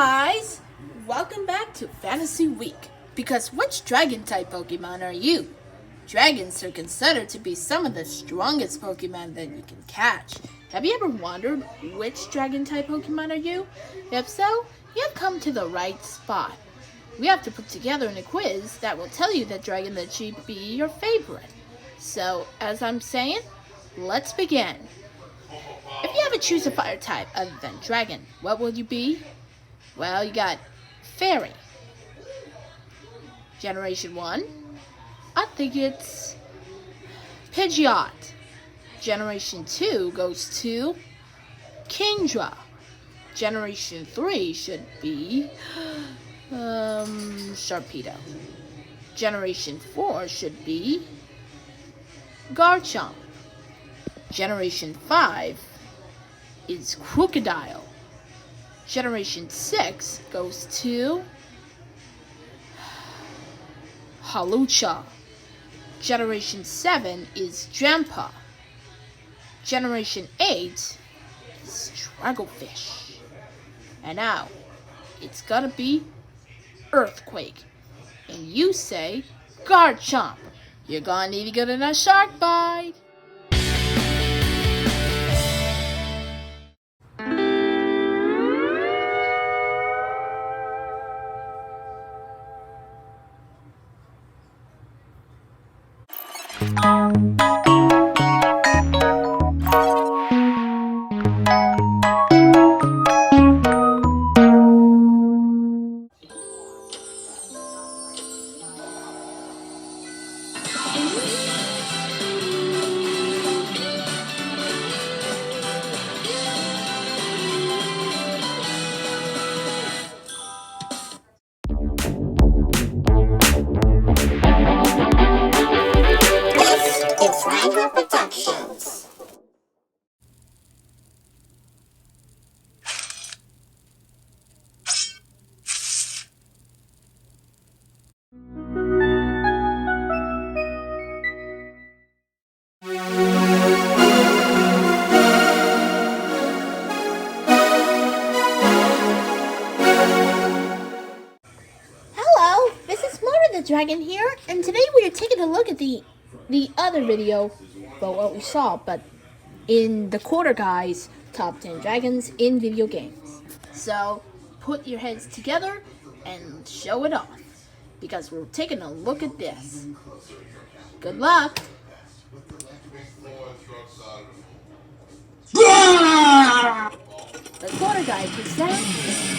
guys! Welcome back to Fantasy Week. Because which dragon-type Pokemon are you? Dragons are considered to be some of the strongest Pokemon that you can catch. Have you ever wondered which dragon-type Pokemon are you? If so, you've come to the right spot. We have to put together a quiz that will tell you the dragon that should be your favorite. So, as I'm saying, let's begin. If you have to choose a fire type other than dragon, what will you be? Well, you got Fairy. Generation 1, I think it's Pidgeot. Generation 2 goes to Kingdra. Generation 3 should be Sharpedo. Generation 4 should be Garchomp. Generation 5 is Crocodile. Generation 6 goes to Hawlucha. Generation 7 is Drampa. Generation 8 is Dragofish. And now, it's gonna be Earthquake. And you say Garchomp. You're gonna need to get in a shark bite. Dragon here, and today we are taking a look at the other video, well, what we saw, but in the quarter guys, top 10 dragons in video games. So put your heads together and show it off, because we're taking a look at this. Good luck. The quarter guy presents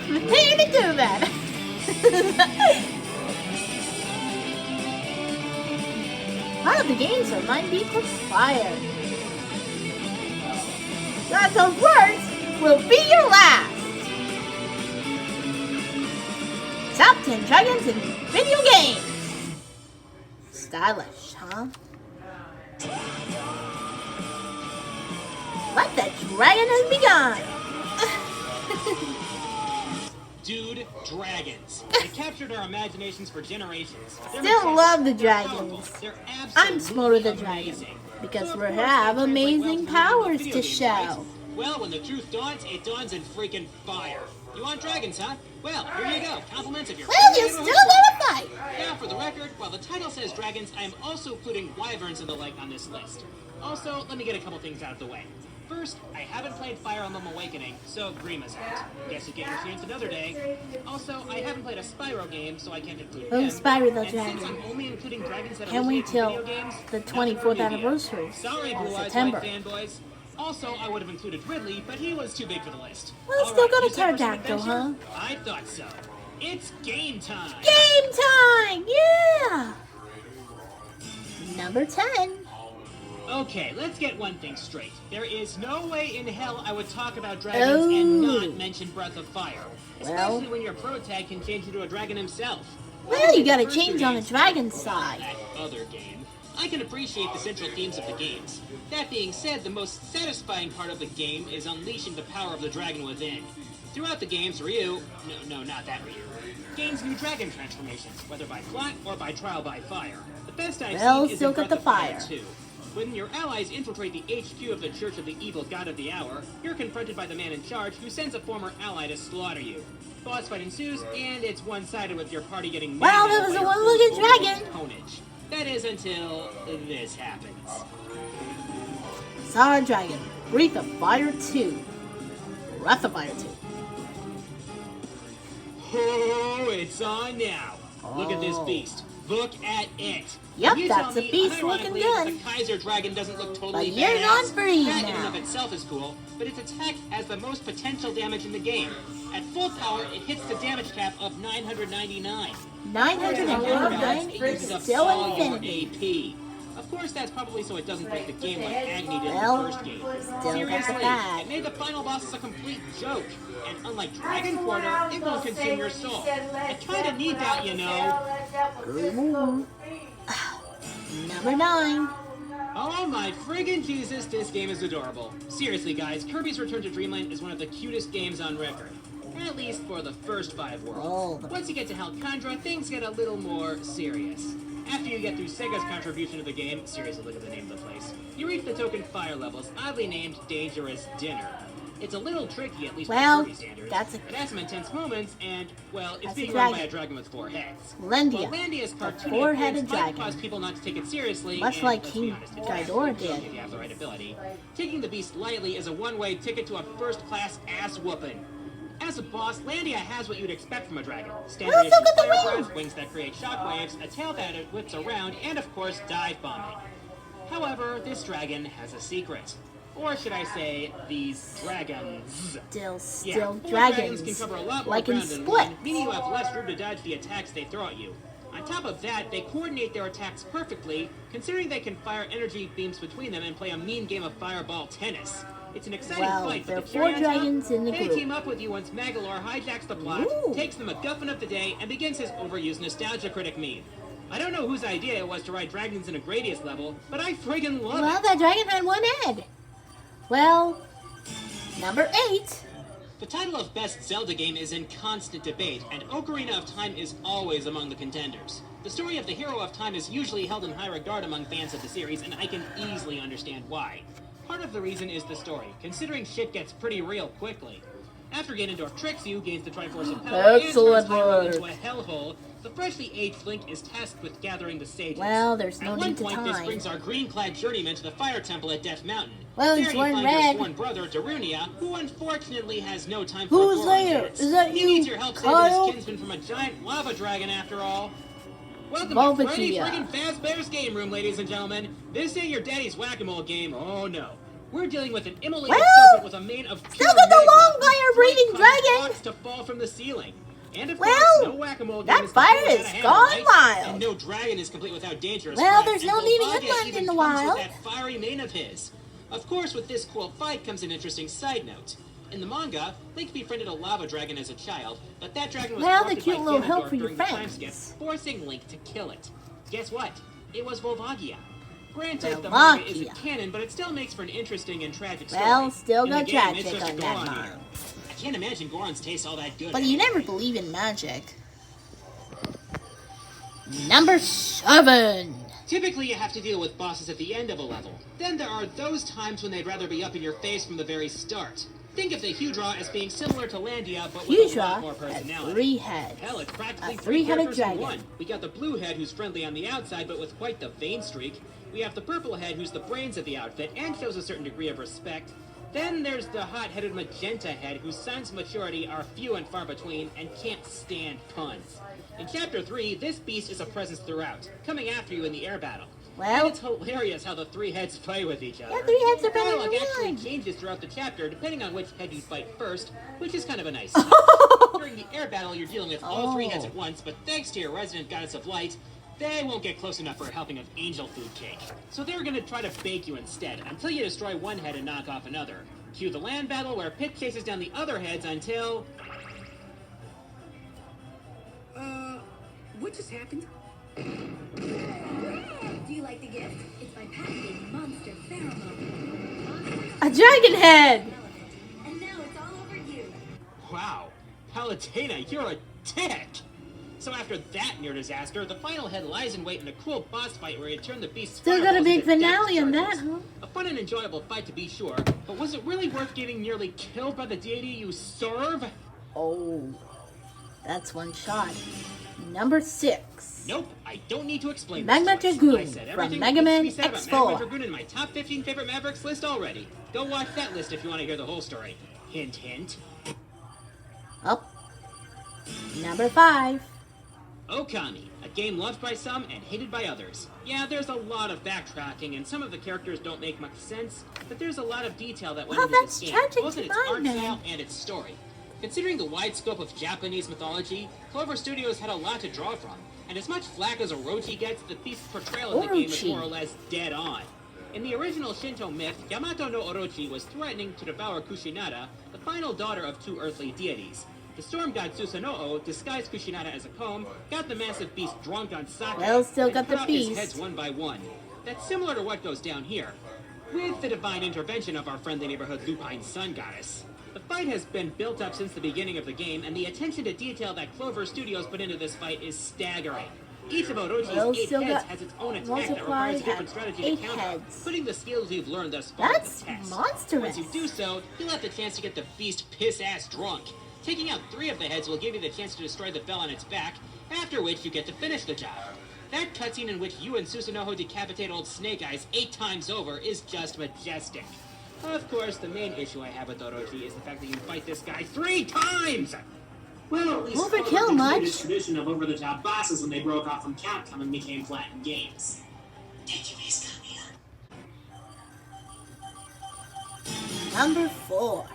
prepare to do that. One of the games are might be expired. That those words will be your last. Top 10 dragons in video games. Stylish, huh? Let the dragon has begun. Dude, dragons. They captured our imaginations for generations. Still love the dragons. I'm Smolder the Dragon, because we have amazing powers to show. Well, when the truth dawns, it dawns in freaking fire. You want dragons, huh? Well, here you go. Compliments of your... Well, you still gotta fight. Now, for the record, while the title says dragons, I am also putting wyverns and the like on this list. Also, let me get a couple things out of the way. First, I haven't played Fire Emblem Awakening, so Grima's out. Guess you get your chance another day. Also, I haven't played a Spyro game, so I can't include him. Oh, Spyro the and Dragon. since I'm only including dragons that Can't wait till games, the 24th anniversary on September. fanboys. Also, I would have included Ridley, but he was too big for the list. Well, it's still got a pterodactyl, huh? I thought so. It's game time! Game time! Yeah! Number 10. Okay, let's get one thing straight. There is no way in hell I would talk about dragons and not mention Breath of Fire. Especially when your pro tag can change into a dragon himself. Well, you gotta change on the dragon side. That other game. I can appreciate the central themes of the games. That being said, the most satisfying part of the game is unleashing the power of the dragon within. Throughout the games, Ryu... No, not that Ryu. Gains new dragon transformations, whether by plot or by trial by fire. The best I've seen is still in got Breath the of Fire fire. 2. When your allies infiltrate the HQ of the Church of the Evil God of the Hour, you're confronted by the man in charge who sends a former ally to slaughter you. Boss fight ensues, and it's one-sided with your party getting Wow, that was a one-looking dragon! Ownage. That is until this happens. Saw a dragon. Breath of Fire 2. Breath of Fire 2. Oh, it's on now. Look at this beast. Look at it. Yep, You that's tell a me, beast looking unironically, good. The Kaiser Dragon doesn't look totally But you're badass. not free That in now. and of itself is cool, but its attack has the most potential damage in the game. At full power, it hits the damage cap of 999. 999 It for still all your infinity. AP. Of course, that's probably so it doesn't break the game like Agni did Well, in the first game. still got the Seriously, bag. it made the final bosses a complete joke. And unlike Dragon Quarter, it will consume your soul. I kinda need that, you know. Ooh. Number 9. Oh my friggin' Jesus, this game is adorable. Seriously guys, Kirby's Return to Dreamland is one of the cutest games on record. At least for the first 5 worlds. Oh. Once you get to Helcondra, things get a little more serious. After you get through Sega's contribution to the game, seriously look at the name of the place, you reach the token fire levels, oddly named Dangerous Dinner. It's a little tricky, at least Well, by Kirby standards. It has some intense moments, and, well, it's being run by a dragon with 4 heads. Lendia, Well, Landia's the cartoony four-headed appearance might dragon. cause people not to take it seriously, Much and like let's be King honest, it's Ghidorah actually did. if you have the right ability. Taking the beast lightly is a one-way ticket to a first-class ass-whooping. As a boss, Landia has what you'd expect from a dragon. Standard issue look at the fire wing! breath, wings that create shockwaves, a tail that it whips around, and of course, dive bombing. However, this dragon has a secret. Or should I say, these dragons. Still Four dragons. can cover a lot more Like in ground than Split. one, meaning you have less room to dodge the attacks they throw at you. On top of that, they coordinate their attacks perfectly, considering they can fire energy beams between them and play a mean game of fireball tennis. It's an exciting Well, fight, there but are the 4 cherry on top, dragons in the they group. team up with you once Magalore hijacks the plot, Ooh. takes the MacGuffin of the day, and begins his overused nostalgia critic meme. I don't know whose idea it was to write dragons in a Gradius level, but I friggin' love Well, it. that dragon had 1 head. Well, number 8. The title of Best Zelda Game is in constant debate, and Ocarina of Time is always among the contenders. The story of the hero of time is usually held in high regard among fans of the series, and I can easily understand why. Part of the reason is the story, considering shit gets pretty real quickly. After Ganondorf tricks you, gains the Triforce of Power, Excellent and turns Hyrule work. into a hellhole, the freshly aged Link is tasked with gathering the sages. Well, there's no At one need to point, this time. brings our green-clad journeyman to the Fire Temple at Death Mountain. Well, there he's you wearing find your red. sworn brother, Darunia, who unfortunately has no time for Who's a Goron there? dance. Is that He you, needs your help saving Kyle? his kinsman from a giant lava dragon, after all. Welcome to Freddy Bulbapedia. friggin' Fazbear's Game Room, ladies and gentlemen. This ain't your daddy's whack-a-mole game, oh no. We're dealing with an immolated Well, serpent with a mane of pure still got the magma long whose fire-breathing flight causes dragon. blocks to fall from the ceiling. And of Well, course, no whack-a-mole game that is fire complete is without a gone handle, right? wild. And no dragon is complete without dangerous Well, threats, there's no and leaving Volvagia inland even in the comes with wild. that fiery mane of his. Of course, with this cool fight comes an interesting side note. In the manga, Link befriended a lava dragon as a child, but that dragon was Well, the corrupted cute by little help Ganondorf for your during the time friends. skip, forcing Link to kill it. Guess what? It was Volvagia. Granted, the manga Volvagia. isn't canon, but it still makes for an interesting and tragic story. Well, still In the go game, it's tragic just a on that Goron one. eater. I can't imagine Gorons taste all that good. But you never believe in magic. Number 7. Typically, you have to deal with bosses at the end of a level. Then there are those times when they'd rather be up in your face from the very start. Think of the Hudra as being similar to Landia, but with a lot more Hudra had personality. 3 heads. Hell, it's practically A 3 3-headed characters in dragon. one. We got the blue head, who's friendly on the outside, but with quite the vain streak. We have the purple head, who's the brains of the outfit, and shows a certain degree of respect. Then there's the hot-headed magenta head, whose signs of maturity are few and far between, and can't stand puns. In Chapter 3, this beast is a presence throughout, coming after you in the air battle. Well- And it's hilarious how the 3 heads play with each other. Yeah, 3 heads are better Dialogue than actually one. changes throughout the chapter, depending on which head you fight first, which is kind of a nice During the air battle, you're dealing with all 3 heads at once, but thanks to your resident goddess of light, they won't get close enough for a helping of angel food cake. So they're gonna try to bake you instead, until you destroy one head and knock off another. Cue the land battle, where Pit chases down the other heads until... What just happened? Do you like the gift? It's my patented monster pheromone. A dragon head. And now it's all over you. Wow, Palutena, you're a dick! So after that near disaster, the final head lies in wait in a cool boss fight where you turn the beast's Still got a fireballs big into depth finale on that, charges. huh? A fun and enjoyable fight to be sure, but was it really worth getting nearly killed by the deity you serve? Oh, that's one shot. Number 6. Nope, I don't need to explain Magma this twice. Dragoon I said from everything Mega that Man needs to be said X4. about Magma Dragoon in my top 15 favorite Mavericks list already. Go watch that list if you want to hear the whole story. Hint, hint. Up. Number 5. Okami, a game loved by some and hated by others. Yeah, there's a lot of backtracking, and some of the characters don't make much sense, but there's a lot of detail that went Wow, into that's this game, tragic both in its to art mind, style man. and its story. Considering the wide scope of Japanese mythology, Clover Studios had a lot to draw from, and as much flack as Orochi gets, the beast's portrayal of the game is Orochi. more or less dead on. In the original Shinto myth, Yamato no Orochi was threatening to devour Kushinada, the final daughter of 2 earthly deities. The storm god Susanoo disguised Kushinada as a comb, got the massive beast drunk on sake, Well, still and got cut the off beast. his heads one by one. That's similar to what goes down here, with the divine intervention of our friendly neighborhood Lupine Sun Goddess. The fight has been built up since the beginning of the game, and the attention to detail that Clover Studios put into this fight is staggering. Each of Orochi's Well, 8 still heads got has its own attack that multiplied requires a different at strategy 8 to counter, heads. putting the skills you've learned thus far That's to the test. monstrous. Once you do so, you'll have the chance to get the beast piss-ass drunk. Taking out 3 of the heads will give you the chance to destroy the bell on its back, after which you get to finish the job. That cutscene in which you and Susanoo decapitate old Snake Eyes 8 times over is just majestic. Of course, the main issue I have with Orochi is the fact that you fight this guy 3 times! Well, at least Overkill Clover continued much? its tradition of over-the-top bosses when they broke off from Capcom and became Platinum Games. Number 4.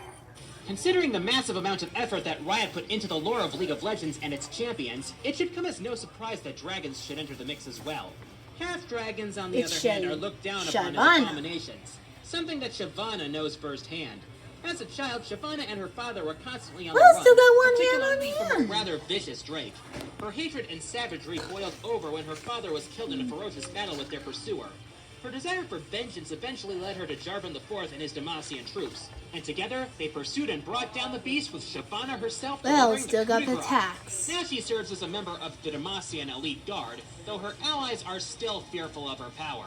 Considering the massive amount of effort that Riot put into the lore of League of Legends and its champions, it should come as no surprise that dragons should enter the mix as well. Half dragons, on the It's other hand, are looked down upon as Shyvana. abominations, something that Shyvana knows firsthand. As a child, Shyvana and her father were constantly on the Well, run, still got one hand particularly on from hand. a rather vicious Drake. Her hatred and savagery boiled over when her father was killed in a ferocious battle with their pursuer. Her desire for vengeance eventually led her to Jarvan IV and his Demacian troops, and together they pursued and brought down the beast with Shyvana herself Well, delivering still got coup the de grace. tax. Now she serves as a member of the Demacian Elite Guard, though her allies are still fearful of her power.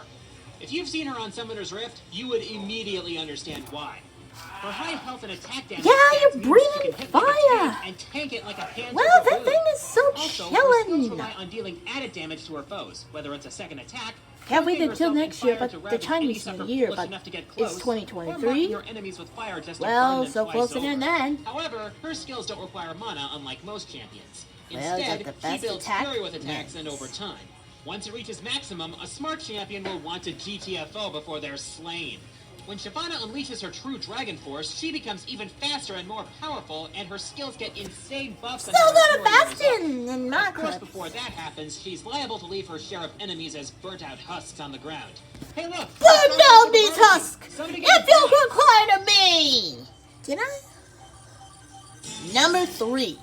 If you've seen her on Summoner's Rift, you would immediately understand why. Her high health and attack damage Yeah, stats you're means she breathing can hit like a fire. tank and tank it like a Panzer Well, that balloon. thing is so Also, her skills chillin'. rely on dealing added damage to her foes, whether it's a second attack, Can't wait cloaking until herself in next year, fire but to the ravage any Chinese sucker New Year, foolish but enough to get it's close, or 2023. marking your enemies with fire just to burn Well, them so twice close to over. an end. However, her skills don't require mana, unlike most champions. Well, Instead, got the she best builds attack? fury with attacks and Yes. over time. Once it reaches maximum, a smart champion will want to GTFO before they're slain. When Shyvana unleashes her true dragon force, she becomes even faster and more powerful, and her skills get insane buffs. Still until got her a fury wears off. bastion in my Of course, clip. before that happens, she's liable to leave her share of enemies as burnt-out husks on the ground. Hey, look! Burn down these husks! Somebody get If you the comply to me! Did I? Number 3.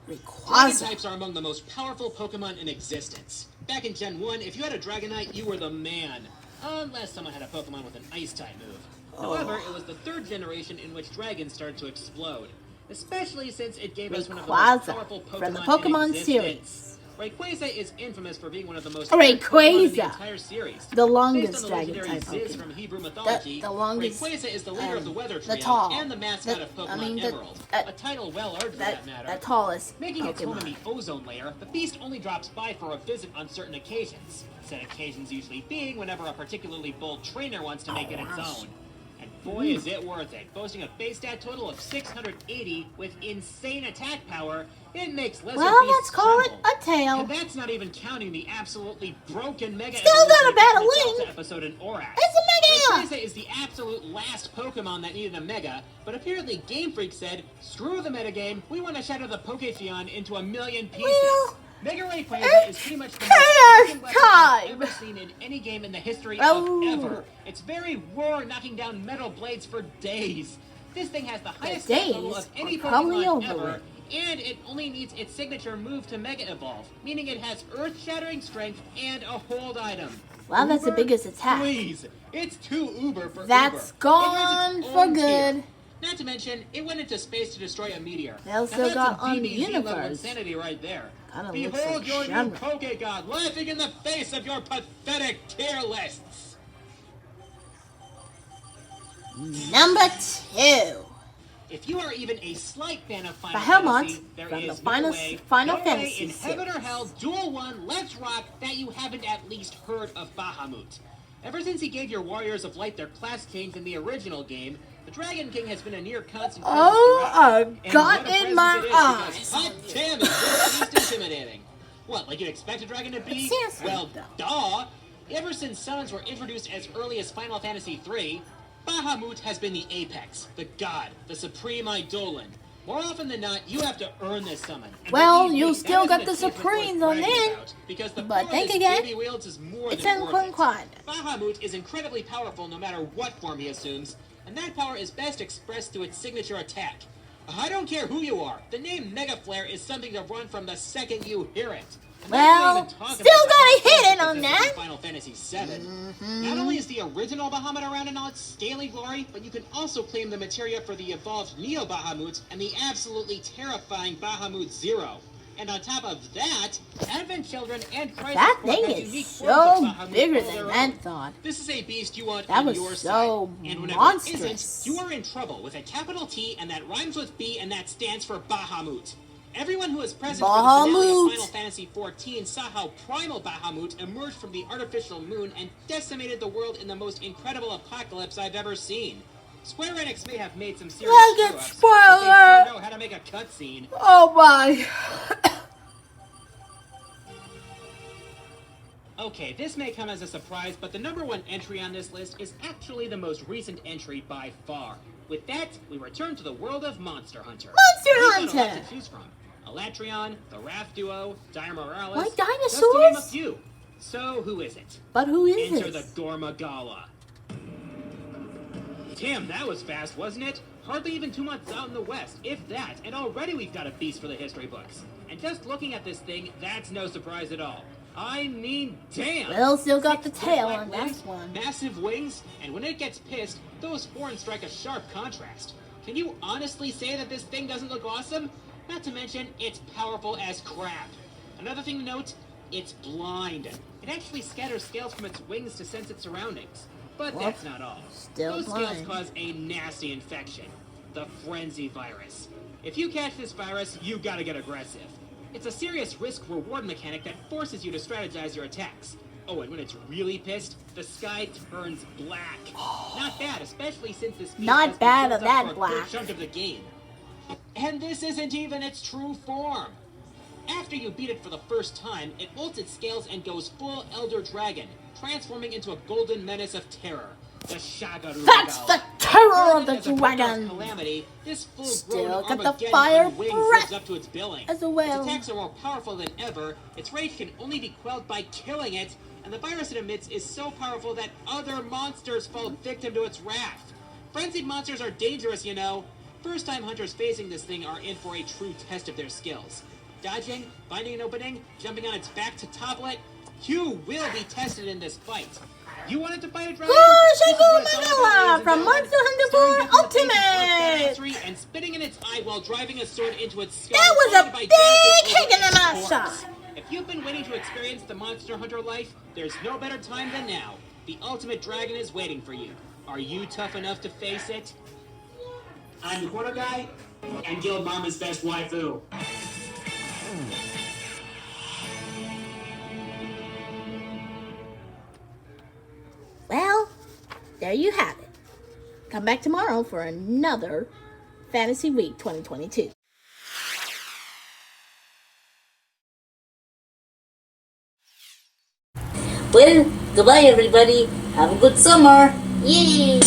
Dragon Rayquaza. types are among the most powerful Pokemon in existence. Back in Gen 1, if you had a Dragonite, you were the man. Unless someone had a Pokemon with an Ice-type move. However, it was the 3rd generation in which dragons started to explode. Especially since it gave us one of the most Rayquaza powerful Pokemon from the Pokemon in existence. series. Rayquaza is infamous for being one of the most Rayquaza. Pokemon in the entire series. The longest Based on the dragon legendary type Ziz Pokemon. from Hebrew mythology, The longest, Rayquaza is the leader of the Weather the Trio tall, and the mascot the- of Pokemon I mean, the- Emerald. A title well earned for that matter. the tallest Making its home in Pokemon. the ozone layer, the beast only drops by for a visit on certain occasions. Said occasions usually being whenever a particularly bold trainer wants to make it its own. And boy is it worth it. Boasting a base stat total of 680 with insane attack power, it makes lesser Well, beasts let's call it tremble. a tail. And that's not even counting the absolutely broken Mega Still got a evolution battle from the Delta wing. episode in Orax. It's a Mega! Rayquaza is the absolute last Pokemon that needed a Mega, but apparently Game Freak said, screw the metagame, we want to shatter the Pokégeon into a million pieces. Well, Mega Rayquaza is pretty much the most chaos broken weapon time. I've ever seen in any game in the history Oh. of ever. It's very raw, knocking down metal blades for days. This thing has the highest days level of any are probably Pokemon over. ever, and it only needs its signature move to Mega Evolve, meaning it has earth-shattering strength and a hold item. Wow, that's the Uber? biggest attack. Please, it's too uber for That's Uber. It has gone its for own good. tier. Not to mention, it went into space to destroy a meteor. They also Now, that's got some on the DBZ level universe. insanity right there. Kinda looks Behold like your new Shenmue. Poke God laughing in the face of your pathetic tier lists. Number 2. If you are even a slight fan of Final Behemoth Fantasy, there from the is Final no way Fantasy in heaven or series. hell, Duel 1, Let's Rock, that you haven't at least heard of Bahamut. Ever since he gave your Warriors of Light their class change in the original game, the Dragon King has been a near constant presence Oh, throughout. a And gun what a in presence my it is, eyes. because hot damn, it's at least intimidating. What, like you'd expect a dragon to be? Seriously, Well, though. duh. Ever since summons were introduced as early as Final Fantasy III, Bahamut has been the apex, the god, the supreme eidolon. More often than not, you have to earn this summon. And Well, believe you me, still that got is the an achievement Supremes worth on bragging in. about, because the But power think this again, baby wields is more it's than in worth it. Klingman. Bahamut is incredibly powerful no matter what form he assumes, and that power is best expressed through its signature attack. I don't care who you are, the name Mega Flare is something to run from the second you hear it. And that's Well, not even talking still about gotta the hit it power on that that. exists in Final Fantasy VII. Not only is the original Bahamut around in all its scaly glory, but you can also claim the materia for the evolved Neo Bahamut and the absolutely terrifying Bahamut Zero. And on top of that, Advent Children and Crisis That Core thing has is unique so forms of Bahamut bigger all than their man own. thought. This is a beast you want That on was your so side. And whenever monstrous. it isn't, you are in trouble with a capital T, and that rhymes with B, and that stands for Bahamut. Everyone who is present for the finale Bahamut. of Final Fantasy XIV saw how primal Bahamut emerged from the artificial moon and decimated the world in the most incredible apocalypse I've ever seen. Square Enix may have made some serious Look at screw-ups, but spoiler. they sure know how to make a cutscene. Oh my. Okay, this may come as a surprise, but the number 1 entry on this list is actually the most recent entry by far. With that, we return to the world of Monster Hunter. Monster We've got a lot Hunter. to choose from. Elatrion, the Raph Duo, Dire Morales. Like just to name a dinosaurs? few. So, who is it? But who is Enter the this? Dormagala. Damn, that was fast, wasn't it? Hardly even 2 months out in the West, if that, and already we've got a beast for the history books. And just looking at this thing, that's no surprise at all. I mean, damn! Well, still got the 6 tail black on that legs, one. massive wings, and when it gets pissed, those horns strike a sharp contrast. Can you honestly say that this thing doesn't look awesome? Not to mention, it's powerful as crap. Another thing to note, it's blind. It actually scatters scales from its wings to sense its surroundings. But What? that's not all. Still Those blind. scales cause a nasty infection, the Frenzy Virus. If you catch this virus, you gotta get aggressive. It's a serious risk-reward mechanic that forces you to strategize your attacks. Oh, and when it's really pissed, the sky turns black. Not bad, especially since this beast Not has been bad built of up that for a good black. chunk of the game. And this isn't even its true form. After you beat it for the first time, it molts its scales and goes full Elder Dragon, transforming into a golden menace of terror, the Shagaru. That's the terror of the As a dragon. calamity, this full-grown Still got the Armageddon fire on wings breath lives up to its billing. as well. Its attacks are more powerful than ever. Its rage can only be quelled by killing it, and the virus it emits is so powerful that other monsters fall victim to its wrath. Frenzied monsters are dangerous, you know. First-time hunters facing this thing are in for a true test of their skills. Dodging, finding an opening, jumping on its back to topple it, you will be tested in this fight. You wanted to fight a dragon? Whoa, This is what it's all Shingo about, Manila ladies and from gentlemen. Monster Hunter Staring 4 death in the face with Ultimate. badassery and spitting in its eye while driving a sword into its skull. That was a followed by big dancing kick in over the its mouth corpse. shot. If you've been waiting to experience the Monster Hunter life, there's no better time than now. The ultimate dragon is waiting for you. Are you tough enough to face it? I'm the corner guy, and Guild Mama's best waifu. Well, there you have it. Come back tomorrow for another Fantasy Week 2022. Well, goodbye everybody. Have a good summer. Yay!